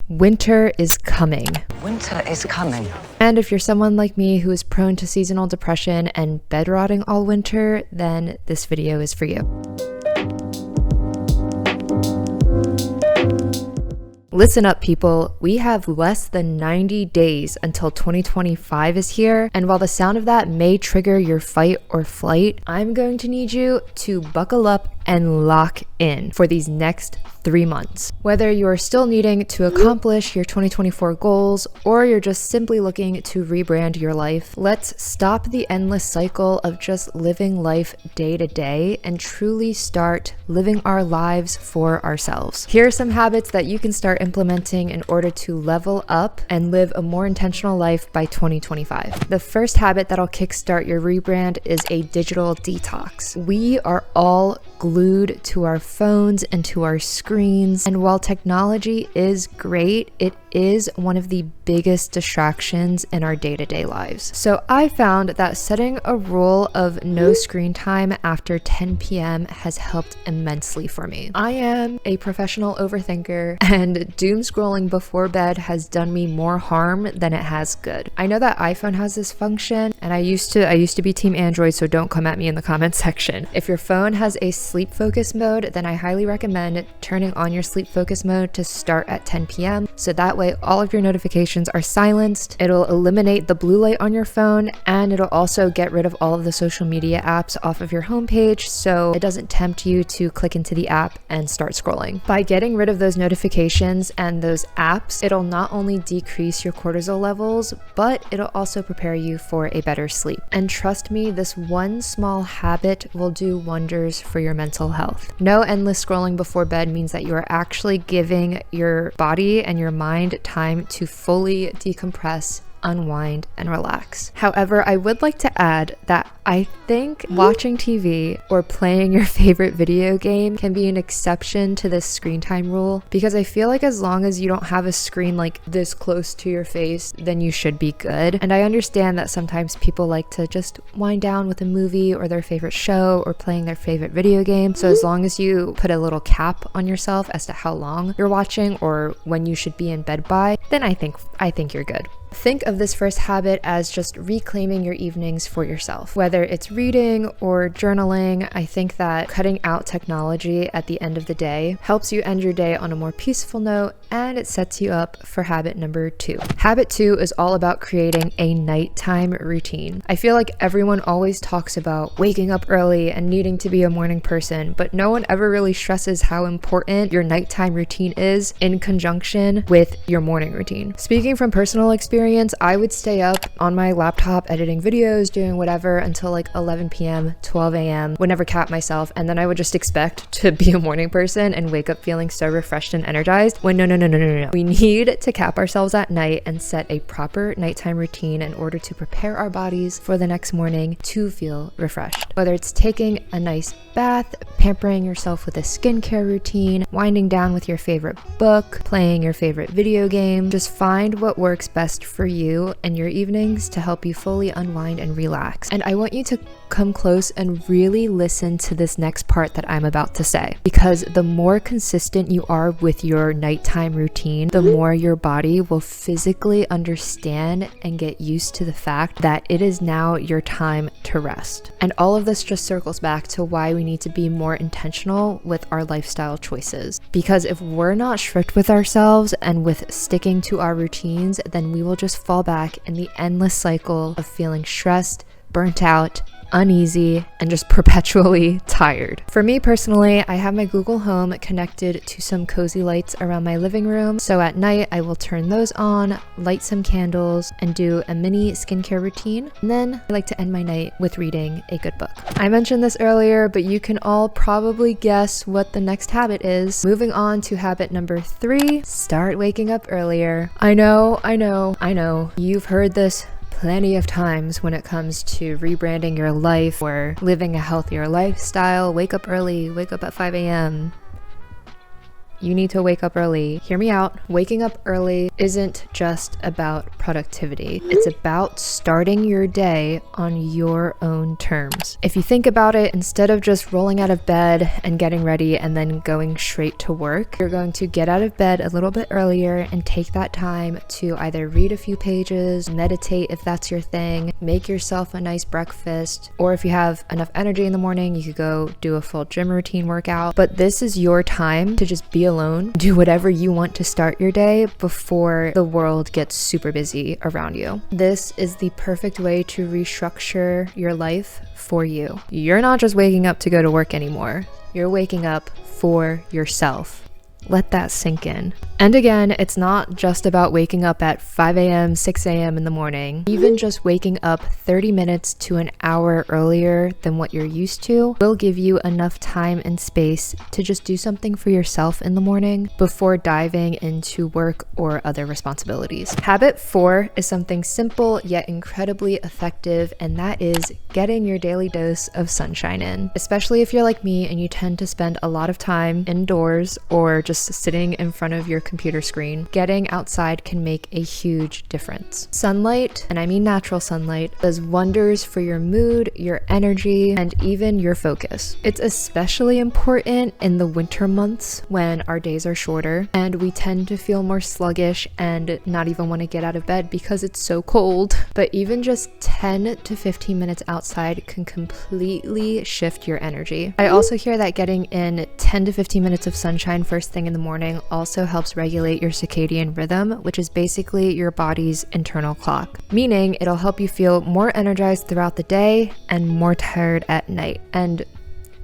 Winter is coming. Winter is coming. And if you're someone like me who is prone to seasonal depression and bed rotting all winter, then this video is for you. Listen up, people. We have less than 90 days until 2025 is here, and while the sound of that may trigger your fight or flight, I'm going to need you to buckle up and lock in for these next 3 months. Whether you're still needing to accomplish your 2024 goals or you're just simply looking to rebrand your life, let's stop the endless cycle of just living life day to day and truly start living our lives for ourselves. Here are some habits that you can start implementing in order to level up and live a more intentional life by 2025. The first habit that'll kickstart your rebrand is a digital detox. We are all glued to our phones and to our screens, and while technology is great, it is one of the biggest distractions in our day-to-day lives. So I found that setting a rule of no screen time after 10 p.m. has helped immensely for me. I am a professional overthinker, and doom scrolling before bed has done me more harm than it has good. I know that iPhone has this function, and I used to be team Android, so don't come at me in the comments section. If your phone has a sleep focus mode, then I highly recommend turning on your sleep focus mode to start at 10 p.m. so that way all of your notifications are silenced. It'll eliminate the blue light on your phone, and it'll also get rid of all of the social media apps off of your homepage so it doesn't tempt you to click into the app and start scrolling. By getting rid of those notifications and those apps, it'll not only decrease your cortisol levels, but it'll also prepare you for a better sleep. And trust me, this one small habit will do wonders for your mental health. No endless scrolling before bed means that you are actually giving your body and your mind time to fully decompress, unwind, and relax. However, I would like to add that I think watching TV or playing your favorite video game can be an exception to this screen time rule, because I feel like as long as you don't have a screen like this close to your face, then you should be good. And I understand that sometimes people like to just wind down with a movie or their favorite show or playing their favorite video game. So as long as you put a little cap on yourself as to how long you're watching or when you should be in bed by, then I think you're good. Think of this first habit as just reclaiming your evenings for yourself. Whether it's reading or journaling, I think that cutting out technology at the end of the day helps you end your day on a more peaceful note, and it sets you up for habit number 2. Habit 2 is all about creating a nighttime routine. I feel like everyone always talks about waking up early and needing to be a morning person, but no one ever really stresses how important your nighttime routine is in conjunction with your morning routine. Speaking from personal experience, I would stay up on my laptop editing videos, doing whatever until like 11 p.m., 12 a.m., would never cap myself, and then I would just expect to be a morning person and wake up feeling so refreshed and energized when no. We need to cap ourselves at night and set a proper nighttime routine in order to prepare our bodies for the next morning to feel refreshed. Whether it's taking a nice bath, pampering yourself with a skincare routine, winding down with your favorite book, playing your favorite video game, just find what works best for you and your evenings to help you fully unwind and relax. And I want you to come close and really listen to this next part that I'm about to say, because the more consistent you are with your nighttime routine, the more your body will physically understand and get used to the fact that it is now your time to rest. And all of this just circles back to why we need to be more intentional with our lifestyle choices, because if we're not strict with ourselves and with sticking to our routines, then we will just fall back in the endless cycle of feeling stressed, burnt out, uneasy, and just perpetually tired. For me personally, I have my Google Home connected to some cozy lights around my living room, so at night I will turn those on, light some candles, and do a mini skincare routine. And then I like to end my night with reading a good book. I mentioned this earlier, but you can all probably guess what the next habit is. Moving on to habit number 3, start waking up earlier. I know, you've heard this plenty of times when it comes to rebranding your life or living a healthier lifestyle. Wake up early, wake up at 5 a.m. You need to wake up early. Hear me out. Waking up early isn't just about productivity. It's about starting your day on your own terms. If you think about it, instead of just rolling out of bed and getting ready and then going straight to work, you're going to get out of bed a little bit earlier and take that time to either read a few pages, meditate if that's your thing, make yourself a nice breakfast, or if you have enough energy in the morning, you could go do a full gym routine workout. But this is your time to just be alone, do whatever you want to start your day before the world gets super busy around you. This is the perfect way to restructure your life for you. You're not just waking up to go to work anymore. You're waking up for yourself. Let that sink in. And again, it's not just about waking up at 5 a.m., 6 a.m. in the morning. Even just waking up 30 minutes to an hour earlier than what you're used to will give you enough time and space to just do something for yourself in the morning before diving into work or other responsibilities. Habit 4 is something simple yet incredibly effective, and that is getting your daily dose of sunshine in. Especially if you're like me and you tend to spend a lot of time indoors or just sitting in front of your computer screen, getting outside can make a huge difference. Sunlight, and I mean natural sunlight, does wonders for your mood, your energy, and even your focus. It's especially important in the winter months when our days are shorter and we tend to feel more sluggish and not even want to get out of bed because it's so cold. But even just 10 to 15 minutes outside can completely shift your energy. I also hear that getting in 10 to 15 minutes of sunshine first thing in the morning also helps regulate your circadian rhythm, which is basically your body's internal clock, meaning it'll help you feel more energized throughout the day and more tired at night. And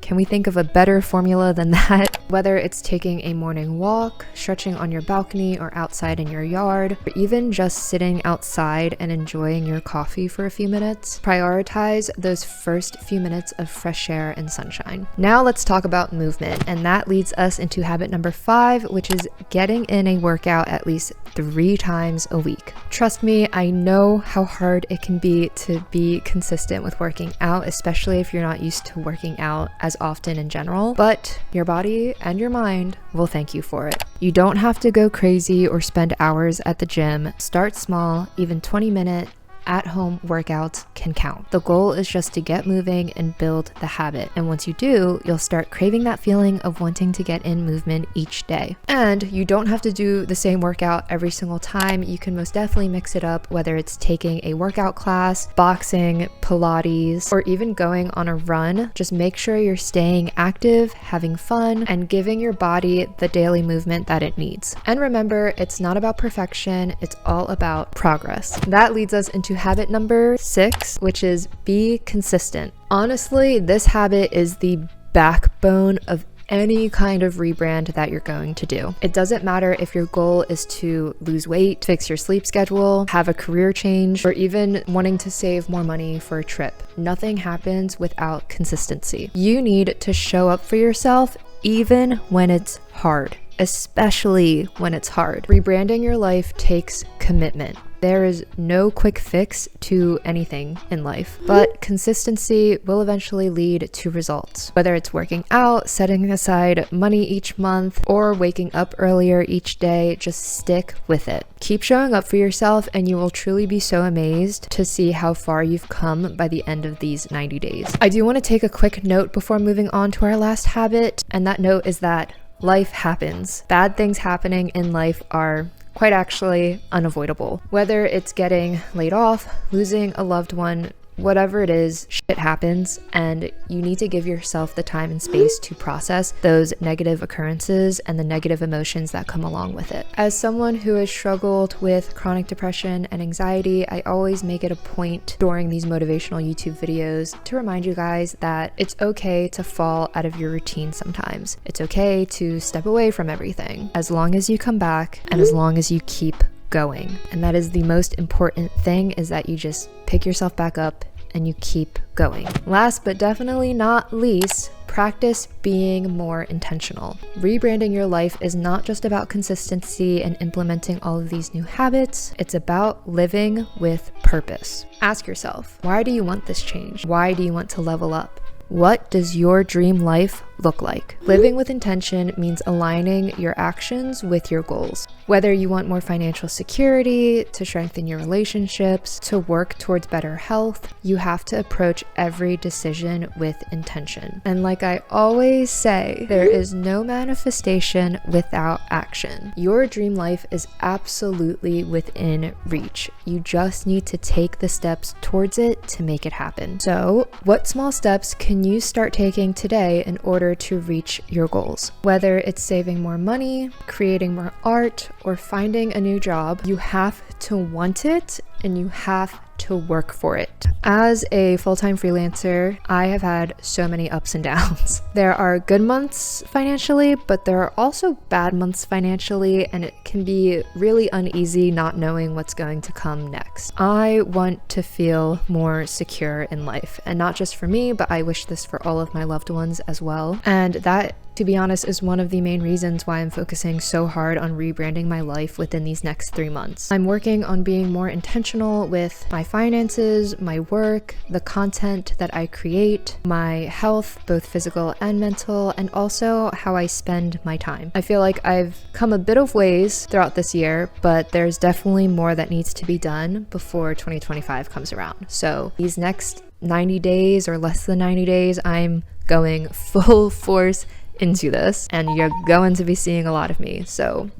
can we think of a better formula than that? Whether it's taking a morning walk, stretching on your balcony or outside in your yard, or even just sitting outside and enjoying your coffee for a few minutes, prioritize those first few minutes of fresh air and sunshine. Now let's talk about movement, and that leads us into habit number 5, which is getting in a workout at least 3 times a week. Trust me, I know how hard it can be to be consistent with working out, especially if you're not used to working out as often in general, but your body and your mind will thank you for it. You don't have to go crazy or spend hours at the gym. Start small. Even 20-minute at-home workouts can count. The goal is just to get moving and build the habit. And once you do, you'll start craving that feeling of wanting to get in movement each day. And you don't have to do the same workout every single time. You can most definitely mix it up, whether it's taking a workout class, boxing, Pilates, or even going on a run. Just make sure you're staying active, having fun, and giving your body the daily movement that it needs. And remember, it's not about perfection, it's all about progress. That leads us into habit number 6, which is be consistent. Honestly, this habit is the backbone of any kind of rebrand that you're going to do. It doesn't matter if your goal is to lose weight, fix your sleep schedule, have a career change, or even wanting to save more money for a trip. Nothing happens without consistency. You need to show up for yourself even when it's hard, especially when it's hard. Rebranding your life takes commitment. There is no quick fix to anything in life, but consistency will eventually lead to results. Whether it's working out, setting aside money each month, or waking up earlier each day, just stick with it. Keep showing up for yourself and you will truly be so amazed to see how far you've come by the end of these 90 days. I do want to take a quick note before moving on to our last habit, and that note is that life happens. Bad things happening in life are quite actually unavoidable. Whether it's getting laid off, losing a loved one, whatever it is, shit happens, and you need to give yourself the time and space to process those negative occurrences and the negative emotions that come along with it. As someone who has struggled with chronic depression and anxiety, I always make it a point during these motivational YouTube videos to remind you guys that it's okay to fall out of your routine sometimes. It's okay to step away from everything, as long as you come back and as long as you keep going. And that is the most important thing, is that you just pick yourself back up and you keep going. Last but definitely not least, practice being more intentional. Rebranding your life is not just about consistency and implementing all of these new habits. It's about living with purpose. Ask yourself, why do you want this change? Why do you want to level up? What does your dream life look like? Living with intention means aligning your actions with your goals. Whether you want more financial security, to strengthen your relationships, to work towards better health, you have to approach every decision with intention. And like I always say, there is no manifestation without action. Your dream life is absolutely within reach. You just need to take the steps towards it to make it happen. So, what small steps can you start taking today in order to reach your goals? Whether it's saving more money, creating more art, or finding a new job, you have to want it and you have to work for it. As a full-time freelancer, I have had so many ups and downs. There are good months financially, but there are also bad months financially, and it can be really uneasy not knowing what's going to come next. I want to feel more secure in life, and not just for me, but I wish this for all of my loved ones as well. And that, to be honest, is one of the main reasons why I'm focusing so hard on rebranding my life within these next 3 months. I'm working on being more intentional with my finances, my work, the content that I create, my health, both physical and mental, and also how I spend my time. I feel like I've come a bit of ways throughout this year, but there's definitely more that needs to be done before 2025 comes around. So these next 90 days or less than 90 days, I'm going full force into this, and you're going to be seeing a lot of me, so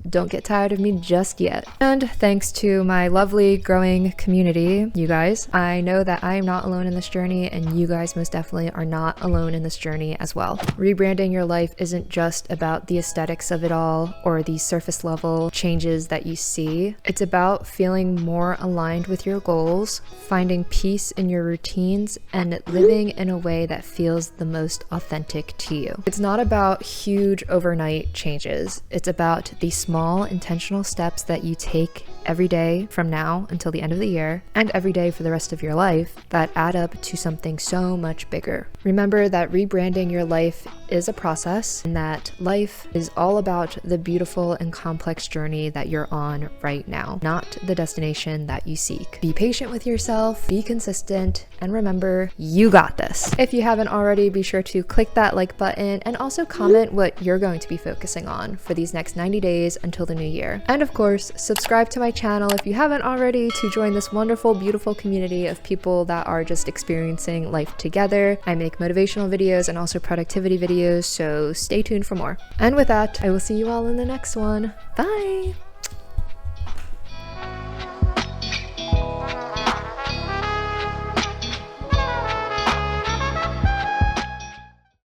don't get tired of me just yet. And thanks to my lovely growing community, you guys, I know that I am not alone in this journey, and you guys most definitely are not alone in this journey as well. Rebranding your life isn't just about the aesthetics of it all or the surface level changes that you see. It's about feeling more aligned with your goals, finding peace in your routines, and living in a way that feels the most authentic to you. It's not about huge overnight changes. It's about the small intentional steps that you take every day from now until the end of the year, and every day for the rest of your life, that add up to something so much bigger. Remember that rebranding your life is a process, and that life is all about the beautiful and complex journey that you're on right now, not the destination that you seek. Be patient with yourself, be consistent, and remember, you got this. If you haven't already, be sure to click that like button and also comment what you're going to be focusing on for these next 90 days until the new year. And of course, subscribe to my channel if you haven't already to join this wonderful, beautiful community of people that are just experiencing life together. I make motivational videos and also productivity videos, so stay tuned for more. And with that, I will see you all in the next one. Bye!